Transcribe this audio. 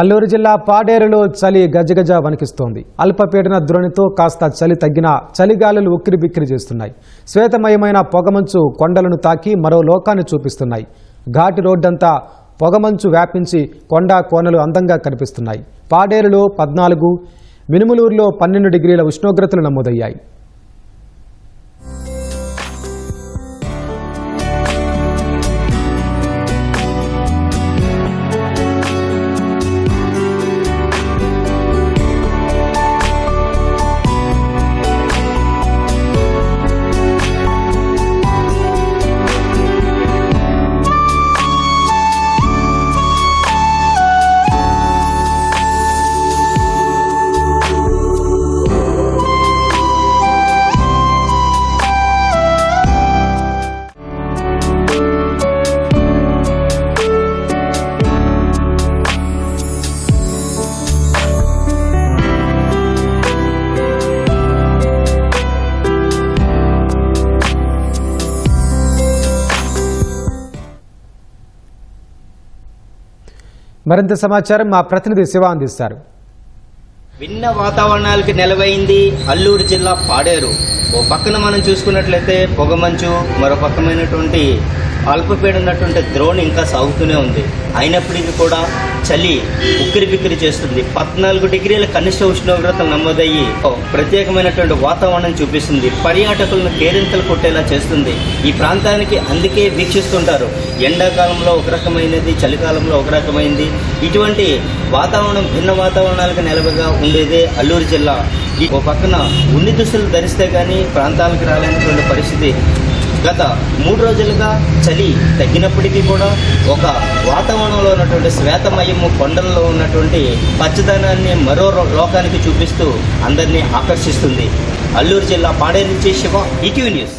అల్లూరు జిల్లా పాడేరులో చలి గజగజ వణికిస్తోంది. అల్పపీడన ద్రోణితో కాస్త చలి తగ్గినా చలిగాలులు ఉక్కిరిబిక్కిరి చేస్తున్నాయి. శ్వేతమయమైన పొగమంచు కొండలను తాకి మరో లోకాన్ని చూపిస్తున్నాయి. ఘాటి రోడ్డంతా పొగమంచు వ్యాపించి కొండా కోనలు అందంగా కనిపిస్తున్నాయి. పాడేరులో 14, మినుములూరులో 12 డిగ్రీల ఉష్ణోగ్రతలు నమోదయ్యాయి. మరింత సమాచారం మా ప్రతినిధి శివ అందిస్తారు. భిన్న వాతావరణాలకి నెలవైంది అల్లూరు జిల్లా పాడేరు. ఓ పక్కన మనం చూసుకున్నట్లయితే పొగమంచు, మరో పక్కమైనటువంటి అల్పపీడనటువంటి ద్రోణి ఇంకా సాగుతూనే ఉంది. అయినప్పటికీ కూడా చలి ఉక్కిరి బిక్కిరి చేస్తుంది. 14 డిగ్రీల కనిష్ట ఉష్ణోగ్రతలు నమోదయ్యి ప్రత్యేకమైనటువంటి వాతావరణం చూపిస్తుంది. పర్యాటకులను కేరింతలు కొట్టేలా చేస్తుంది. ఈ ప్రాంతానికి అందుకే వీక్షిస్తుంటారు. ఎండాకాలంలో ఒక రకమైనది, చలికాలంలో ఒక రకమైనది. ఇటువంటి వాతావరణం భిన్న వాతావరణాలకు నెలవుగా ఉండేదే అల్లూరు జిల్లా. ఓ పక్కన ఉన్ని దుస్తులు ధరిస్తే కానీ ప్రాంతాలకు రాలేనటువంటి పరిస్థితి. గత 3 రోజులుగా చలి తగ్గినప్పటికీ కూడా ఒక వాతావరణంలో ఉన్నటువంటి శ్వేతమయము కొండల్లో ఉన్నటువంటి పచ్చదనాన్ని మరో లోకానికి చూపిస్తూ అందరినీ ఆకర్షిస్తుంది. అల్లూరు జిల్లా పాడేరు నుంచి శివ, ఈటీవీ న్యూస్.